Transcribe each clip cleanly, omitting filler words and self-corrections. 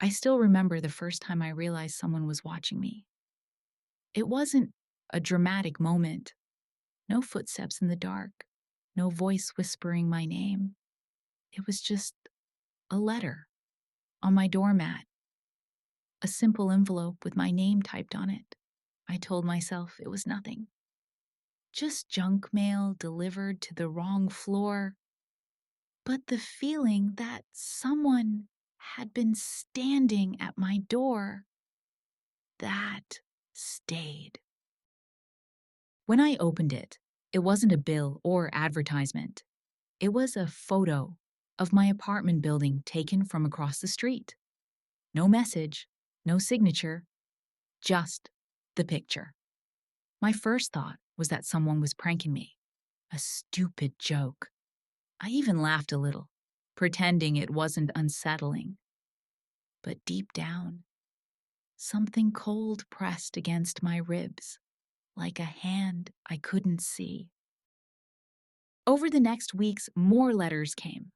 I still remember the first time I realized someone was watching me. It wasn't a dramatic moment, no footsteps in the dark, no voice whispering my name. It was just a letter on my doormat, a simple envelope with my name typed on it. I told myself it was nothing. Just junk mail delivered to the wrong floor. But the feeling that someone had been standing at my door, that stayed. When I opened it, it wasn't a bill or advertisement. It was a photo of my apartment building taken from across the street. No message, no signature, just the picture. My first thought was that someone was pranking me. A stupid joke. I even laughed a little, pretending it wasn't unsettling. But deep down, something cold pressed against my ribs, like a hand I couldn't see. Over the next weeks, more letters came.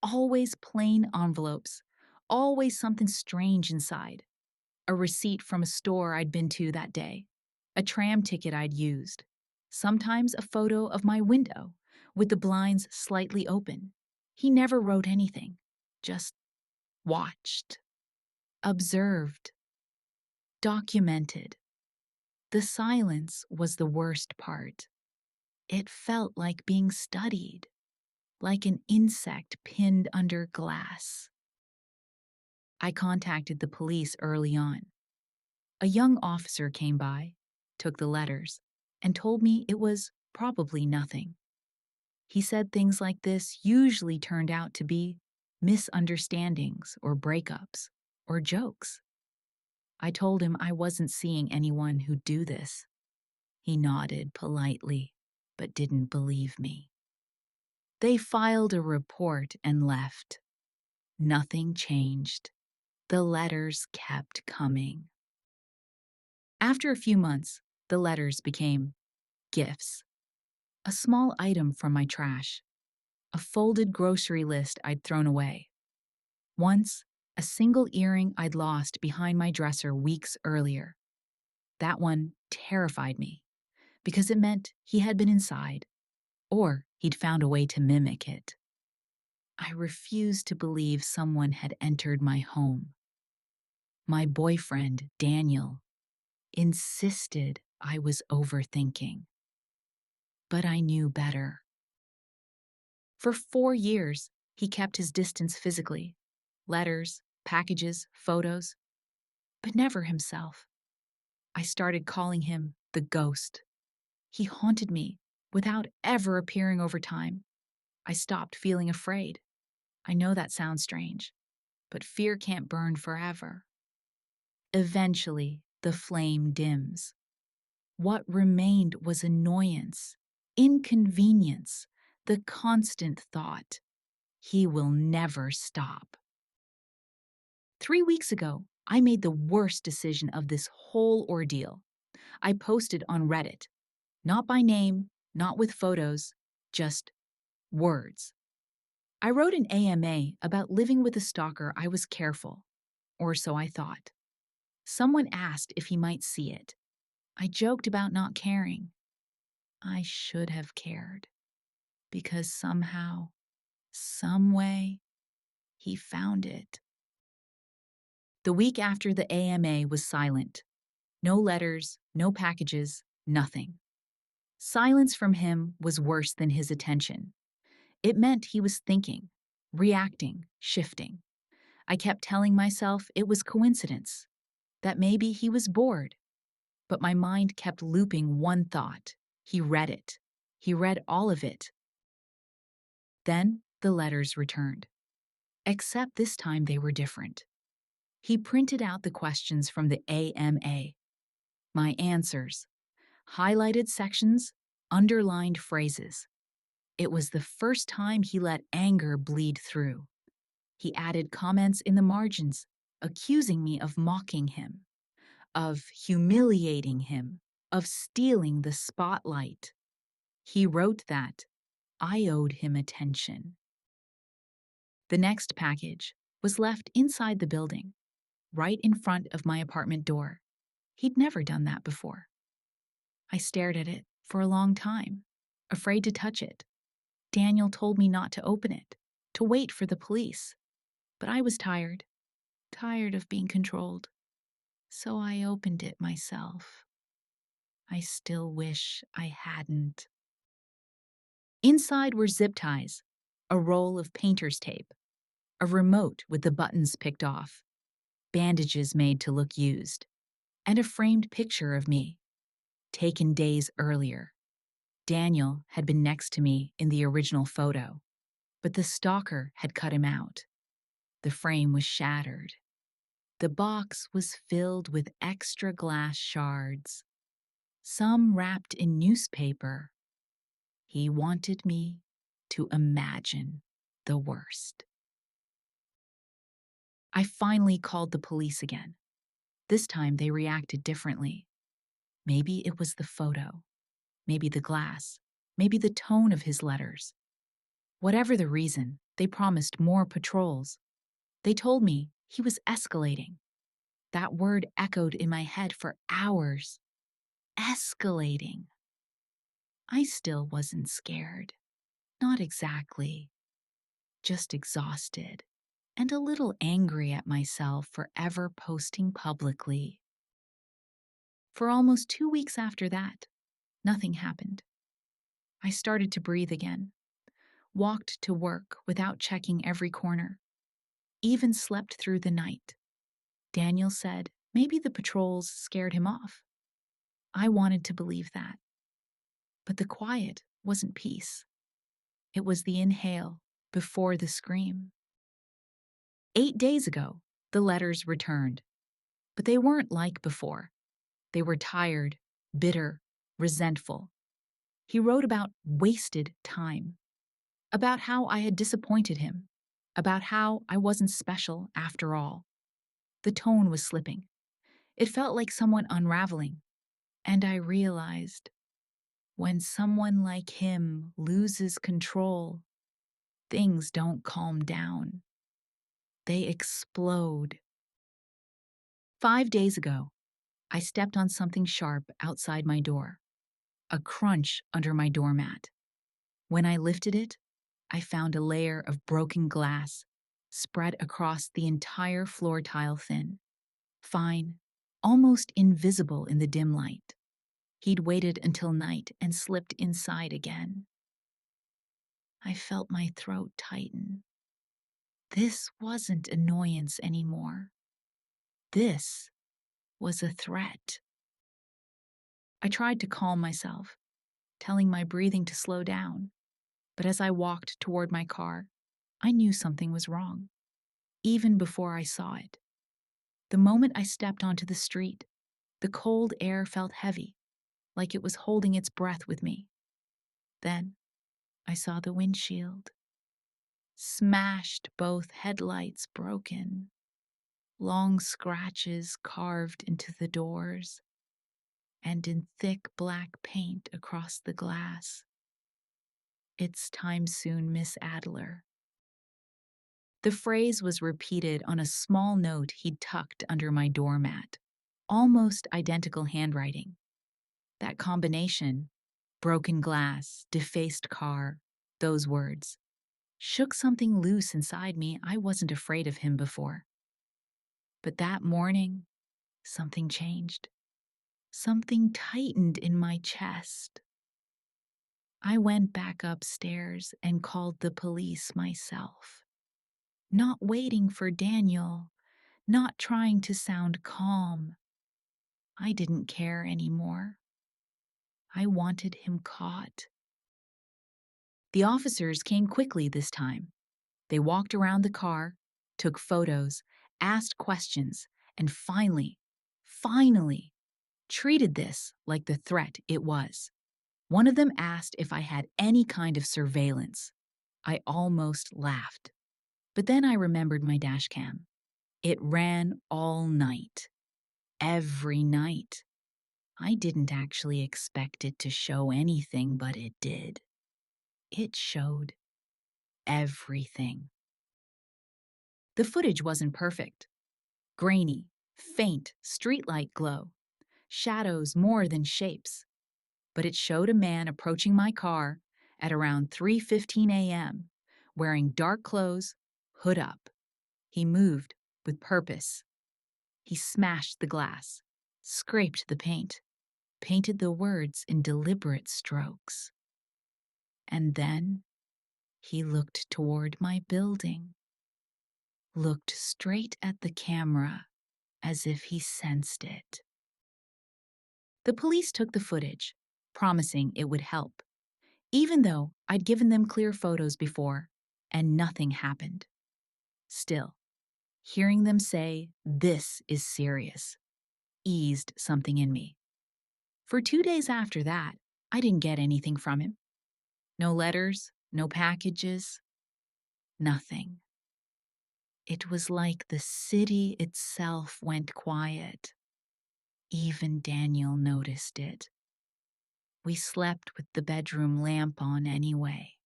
Always plain envelopes, always something strange inside. A receipt from a store I'd been to that day, a tram ticket I'd used, sometimes a photo of my window with the blinds slightly open. He never wrote anything, just watched, observed, documented. The silence was the worst part. It felt like being studied, like an insect pinned under glass. I contacted the police early on. A young officer came by, took the letters, and told me it was probably nothing. He said things like this usually turned out to be misunderstandings or breakups or jokes. I told him I wasn't seeing anyone who'd do this. He nodded politely, but didn't believe me. They filed a report and left. Nothing changed. The letters kept coming. After a few months, the letters became gifts. A small item from my trash, a folded grocery list I'd thrown away. Once, a single earring I'd lost behind my dresser weeks earlier. That one terrified me because it meant he had been inside, or he'd found a way to mimic it. I refused to believe someone had entered my home. My boyfriend, Daniel, insisted I was overthinking. But I knew better. For 4 years, he kept his distance physically. Letters, packages, photos, but never himself. I started calling him the ghost. He haunted me without ever appearing over time. I stopped feeling afraid. I know that sounds strange, but fear can't burn forever. Eventually, the flame dims. What remained was annoyance, inconvenience, the constant thought, he will never stop. 3 weeks ago, I made the worst decision of this whole ordeal. I posted on Reddit, not by name, not with photos, just words. I wrote an AMA about living with a stalker. I was careful, or so I thought. Someone asked if he might see it. I joked about not caring. I should have cared, because somehow, some way, he found it. The week after the AMA was silent. No letters, no packages, nothing. Silence from him was worse than his attention. It meant he was thinking, reacting, shifting. I kept telling myself it was coincidence, that maybe he was bored. But my mind kept looping one thought. He read it. He read all of it. Then the letters returned. Except this time they were different. He printed out the questions from the AMA. My answers. Highlighted sections, underlined phrases. It was the first time he let anger bleed through. He added comments in the margins, accusing me of mocking him, of humiliating him, of stealing the spotlight. He wrote that I owed him attention. The next package was left inside the building. right in front of my apartment door. He'd never done that before. I stared at it for a long time, afraid to touch it. Daniel told me not to open it, to wait for the police. But I was tired of being controlled. So I opened it myself. I still wish I hadn't. Inside were zip ties, a roll of painter's tape, a remote with the buttons picked off, bandages made to look used, and a framed picture of me, taken days earlier. Daniel had been next to me in the original photo, but the stalker had cut him out. The frame was shattered. The box was filled with extra glass shards, some wrapped in newspaper. He wanted me to imagine the worst. I finally called the police again. This time they reacted differently. Maybe it was the photo, maybe the glass, maybe the tone of his letters. Whatever the reason, they promised more patrols. They told me he was escalating. That word echoed in my head for hours. Escalating. I still wasn't scared. Not exactly. Just exhausted and a little angry at myself for ever posting publicly. For almost 2 weeks after that, nothing happened. I started to breathe again, walked to work without checking every corner, even slept through the night. Daniel said maybe the patrols scared him off. I wanted to believe that. But the quiet wasn't peace. It was the inhale before the scream. 8 days ago, the letters returned. But they weren't like before. They were tired, bitter, resentful. He wrote about wasted time, about how I had disappointed him, about how I wasn't special after all. The tone was slipping. It felt like someone unraveling. And I realized, when someone like him loses control, things don't calm down. They explode. 5 days ago, I stepped on something sharp outside my door, a crunch under my doormat. When I lifted it, I found a layer of broken glass spread across the entire floor tile thin, fine, almost invisible in the dim light. He'd waited until night and slipped inside again. I felt my throat tighten. This wasn't annoyance anymore. This was a threat. I tried to calm myself, telling my breathing to slow down. But as I walked toward my car, I knew something was wrong, even before I saw it. The moment I stepped onto the street, the cold air felt heavy, like it was holding its breath with me. Then I saw the windshield. Smashed, both headlights broken. Long scratches carved into the doors, and in thick black paint across the glass. "It's time soon, Miss Adler." The phrase was repeated on a small note he'd tucked under my doormat. Almost identical handwriting. That combination, broken glass, defaced car, those words, shook something loose inside me. I wasn't afraid of him before. But that morning, something changed. Something tightened in my chest. I went back upstairs and called the police myself. Not waiting for Daniel, not trying to sound calm. I didn't care anymore. I wanted him caught. The officers came quickly this time. They walked around the car, took photos, asked questions, and finally, treated this like the threat it was. One of them asked if I had any kind of surveillance. I almost laughed. But then I remembered my dash cam. It ran all night. Every night. I didn't actually expect it to show anything, but it did. It showed everything. The footage wasn't perfect. Grainy, Faint streetlight glow, shadows more than shapes. But it showed a man approaching my car at around 3:15 a.m., wearing dark clothes, hood up. He moved with purpose. He smashed the glass, scraped the paint, painted the words in deliberate strokes. And then he looked toward my building, looked straight at the camera as if he sensed it. The police took the footage, promising it would help, even though I'd given them clear photos before and nothing happened. Still, hearing them say, "This is serious," eased something in me. For 2 days after that, I didn't get anything from him. No letters, no packages, nothing. It was like the city itself went quiet. Even Daniel noticed it. We slept with the bedroom lamp on anyway.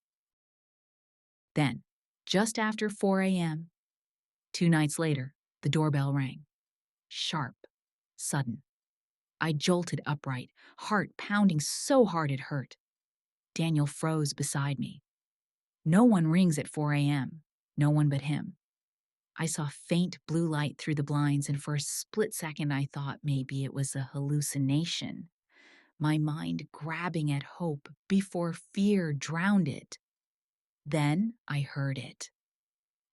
Then, just after 4 a.m., 2 nights later, the doorbell rang. Sharp, sudden. I jolted upright, heart pounding so hard it hurt. Daniel froze beside me. No one rings at 4 a.m., no one but him. I saw faint blue light through the blinds, and for a split second I thought maybe it was a hallucination, my mind grabbing at hope before fear drowned it. Then I heard it.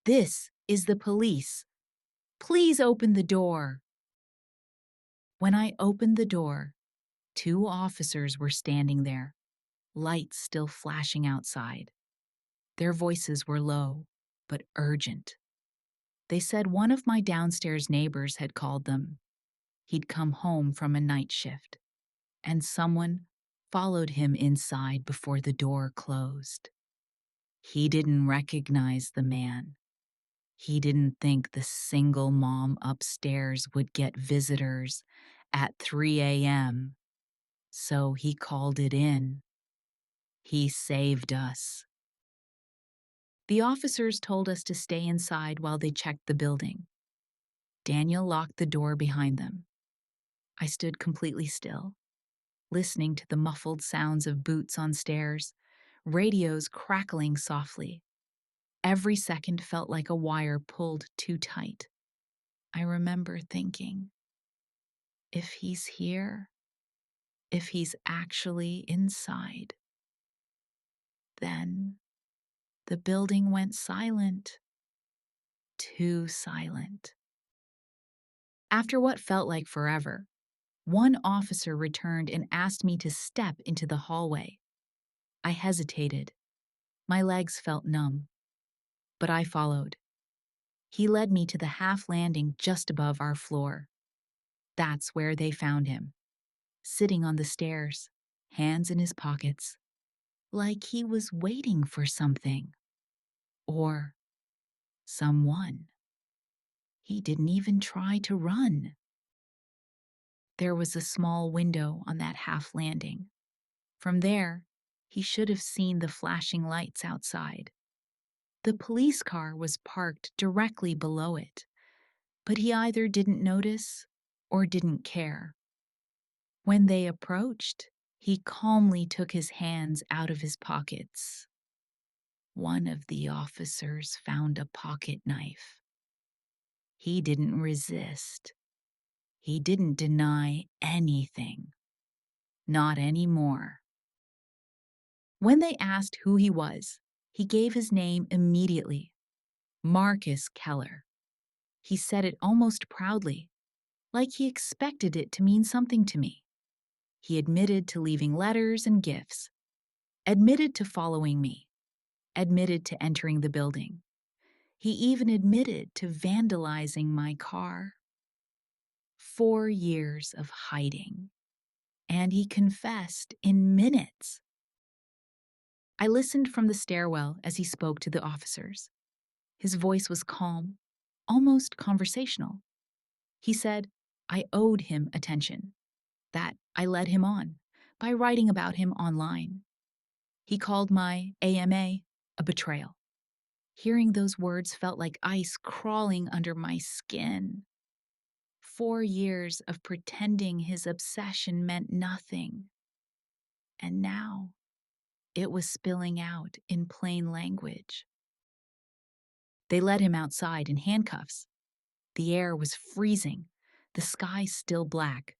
"This is the police. Please open the door." When I opened the door, 2 officers were standing there, lights still flashing outside. Their voices were low, but urgent. They said one of my downstairs neighbors had called them. He'd come home from a night shift, and someone followed him inside before the door closed. He didn't recognize the man. He didn't think the single mom upstairs would get visitors at 3 a.m., so he called it in. He saved us. The officers told us to stay inside while they checked the building. Daniel locked the door behind them. I stood completely still, listening to the muffled sounds of boots on stairs, radios crackling softly. Every second felt like a wire pulled too tight. I remember thinking, if he's here, if he's actually inside. Then the building went silent. Too silent. After what felt like forever, one officer returned and asked me to step into the hallway. I hesitated. My legs felt numb, but I followed. He led me to the half landing just above our floor. That's where they found him, sitting on the stairs, hands in his pockets, like he was waiting for something. Or someone. He didn't even try to run. There was a small window on that half landing. From there, he should have seen the flashing lights outside. The police car was parked directly below it, but he either didn't notice or didn't care. When they approached, he calmly took his hands out of his pockets. One of the officers found a pocket knife. He didn't resist. He didn't deny anything. Not anymore. When they asked who he was, he gave his name immediately. Marcus Keller. He said it almost proudly, like he expected it to mean something to me. He admitted to leaving letters and gifts, admitted to following me, admitted to entering the building. He even admitted to vandalizing my car. 4 years of hiding. And he confessed in minutes. I listened from the stairwell as he spoke to the officers. His voice was calm, almost conversational. He said I owed him attention, that I led him on by writing about him online. He called my AMA a betrayal. Hearing those words felt like ice crawling under my skin. 4 years of pretending his obsession meant nothing. And now it was spilling out in plain language. They led him outside in handcuffs. The air was freezing, the sky still black.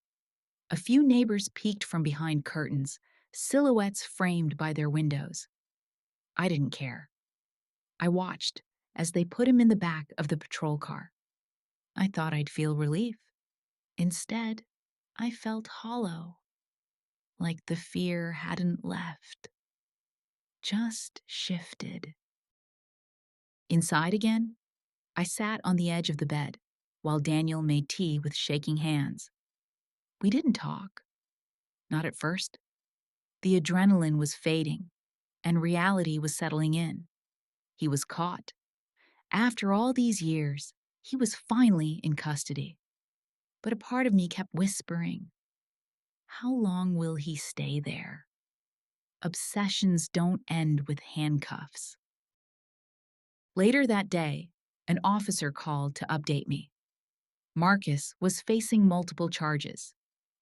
A few neighbors peeked from behind curtains, silhouettes framed by their windows. I didn't care. I watched as they put him in the back of the patrol car. I thought I'd feel relief. Instead, I felt hollow, like the fear hadn't left, just shifted. Inside again, I sat on the edge of the bed while Daniel made tea with shaking hands. We didn't talk. Not at first. The adrenaline was fading, and reality was settling in. He was caught. After all these years, he was finally in custody. But a part of me kept whispering, how long will he stay there? Obsessions don't end with handcuffs. Later that day, an officer called to update me. Marcus was facing multiple charges: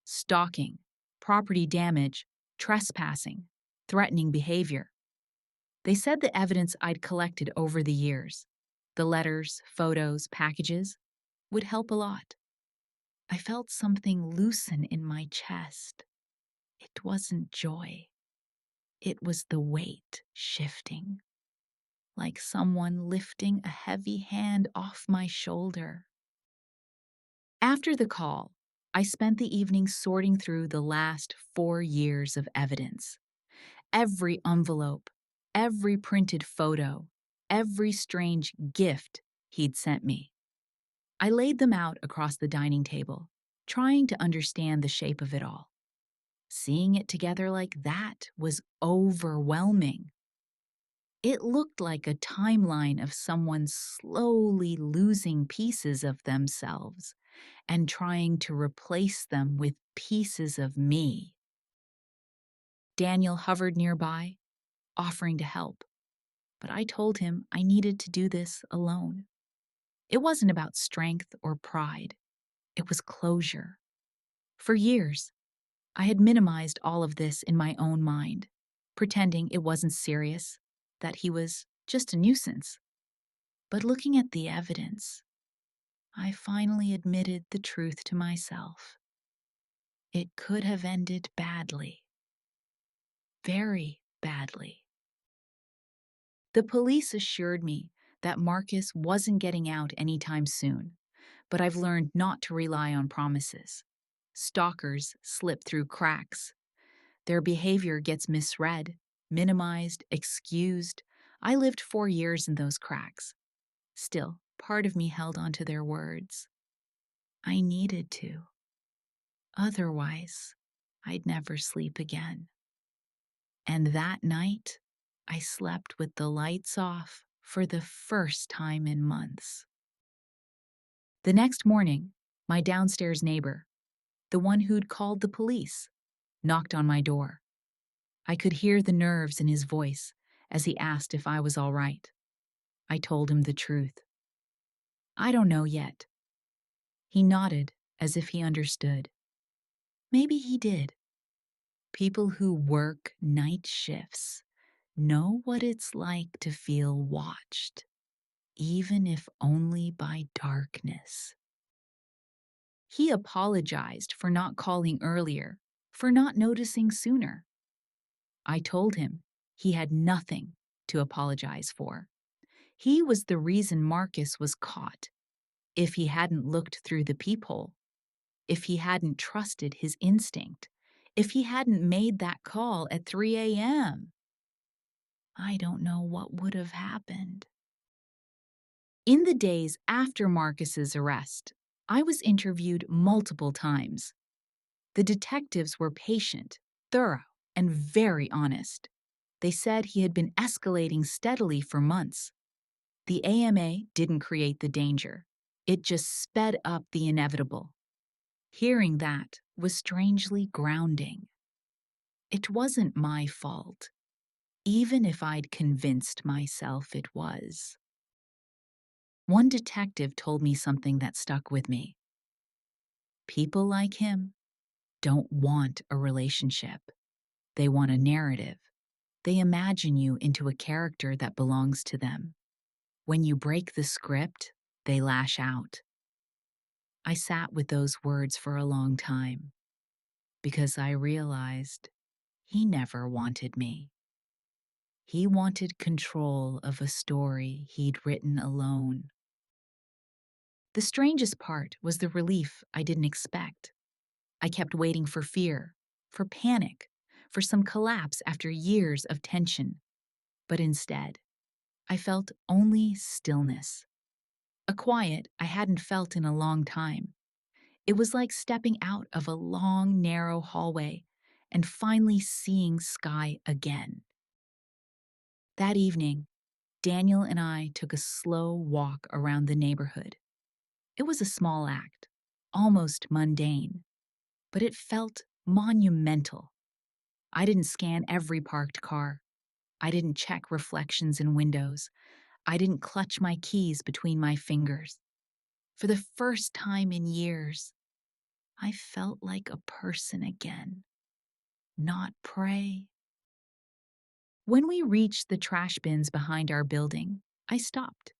stalking, property damage, trespassing, threatening behavior. They said the evidence I'd collected over the years, the letters, photos, packages, would help a lot. I felt something loosen in my chest. It wasn't joy. It was the weight shifting, like someone lifting a heavy hand off my shoulder. After the call, I spent the evening sorting through the last 4 years of evidence. Every envelope, every printed photo, every strange gift he'd sent me. I laid them out across the dining table, trying to understand the shape of it all. Seeing it together like that was overwhelming. It looked like a timeline of someone slowly losing pieces of themselves and trying to replace them with pieces of me. Daniel hovered nearby, offering to help, but I told him I needed to do this alone. It wasn't about strength or pride. It was closure. For years, I had minimized all of this in my own mind, pretending it wasn't serious, that he was just a nuisance. But looking at the evidence, I finally admitted the truth to myself. It could have ended badly. Very badly. The police assured me that Marcus wasn't getting out anytime soon, but I've learned not to rely on promises. Stalkers slip through cracks. Their behavior gets misread, minimized, excused. I lived 4 years in those cracks. Still, part of me held on to their words. I needed to. Otherwise, I'd never sleep again. And that night, I slept with the lights off for the first time in months. The next morning, my downstairs neighbor, the one who'd called the police, knocked on my door. I could hear the nerves in his voice as he asked if I was all right. I told him the truth. I don't know yet. He nodded as if he understood. Maybe he did. People who work night shifts know what it's like to feel watched, even if only by darkness. He apologized for not calling earlier, for not noticing sooner. I told him he had nothing to apologize for. He was the reason Marcus was caught. If he hadn't looked through the peephole, if he hadn't trusted his instinct, if he hadn't made that call at 3 a.m., I don't know what would have happened. In the days after Marcus's arrest, I was interviewed multiple times. The detectives were patient, thorough, and very honest. They said he had been escalating steadily for months. The AMA didn't create the danger. It just sped up the inevitable. Hearing that was strangely grounding. It wasn't my fault, even if I'd convinced myself it was. One detective told me something that stuck with me. People like him don't want a relationship. They want a narrative. They imagine you into a character that belongs to them. When you break the script, they lash out. I sat with those words for a long time because I realized he never wanted me. He wanted control of a story he'd written alone. The strangest part was the relief I didn't expect. I kept waiting for fear, for panic, for some collapse after years of tension. But instead, I felt only stillness. A quiet I hadn't felt in a long time. It was like stepping out of a long, narrow hallway and finally seeing sky again. That evening, Daniel and I took a slow walk around the neighborhood. It was a small act, almost mundane, but it felt monumental. I didn't scan every parked car. I didn't check reflections in windows. I didn't clutch my keys between my fingers. For the first time in years, I felt like a person again, not prey. When we reached the trash bins behind our building, I stopped.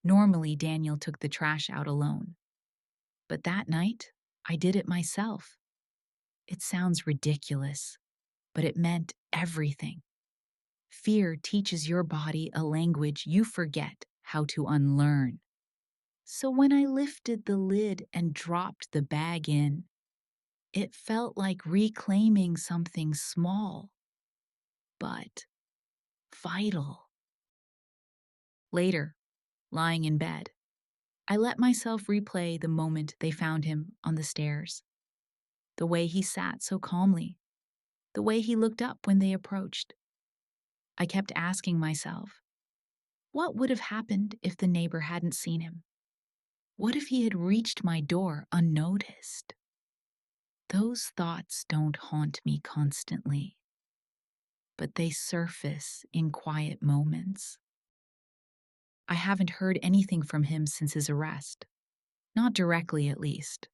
Normally, Daniel took the trash out alone. But that night, I did it myself. It sounds ridiculous, but it meant everything. Fear teaches your body a language you forget how to unlearn. So when I lifted the lid and dropped the bag in, it felt like reclaiming something small, but vital. Later, lying in bed, I let myself replay the moment they found him on the stairs. The way he sat so calmly, the way he looked up when they approached. I kept asking myself, what would have happened if the neighbor hadn't seen him? What if he had reached my door unnoticed? Those thoughts don't haunt me constantly, but they surface in quiet moments. I haven't heard anything from him since his arrest. Not directly, at least.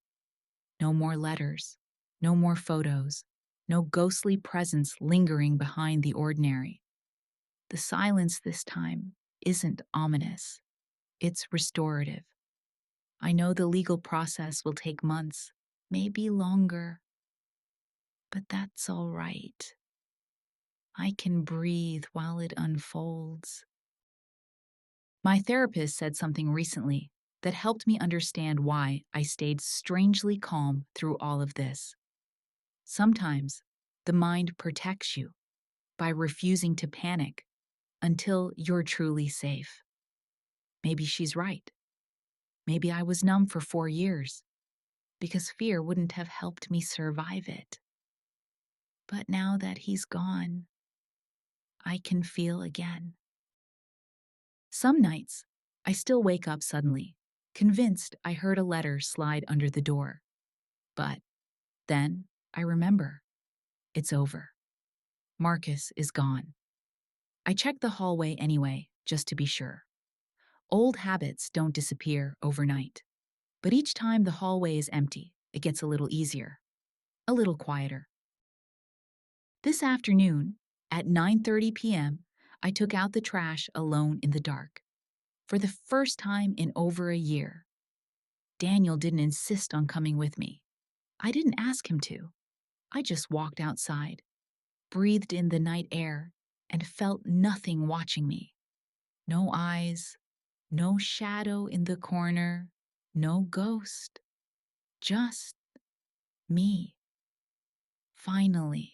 No more letters, no more photos, no ghostly presence lingering behind the ordinary. The silence this time isn't ominous, it's restorative. I know the legal process will take months, maybe longer, but that's all right. I can breathe while it unfolds. My therapist said something recently that helped me understand why I stayed strangely calm through all of this. Sometimes the mind protects you by refusing to panic until you're truly safe. Maybe she's right. Maybe I was numb for 4 years because fear wouldn't have helped me survive it. But now that he's gone, I can feel again. Some nights, I still wake up suddenly, convinced I heard a letter slide under the door. But then I remember, it's over. Marcus is gone. I check the hallway anyway, just to be sure. Old habits don't disappear overnight. But each time the hallway is empty, it gets a little easier, a little quieter. This afternoon, at 9:30 p.m., I took out the trash alone in the dark. For the first time in over a year. Daniel didn't insist on coming with me. I didn't ask him to. I just walked outside, breathed in the night air, and felt nothing watching me. No eyes, no shadow in the corner, no ghost. Just me. Finally.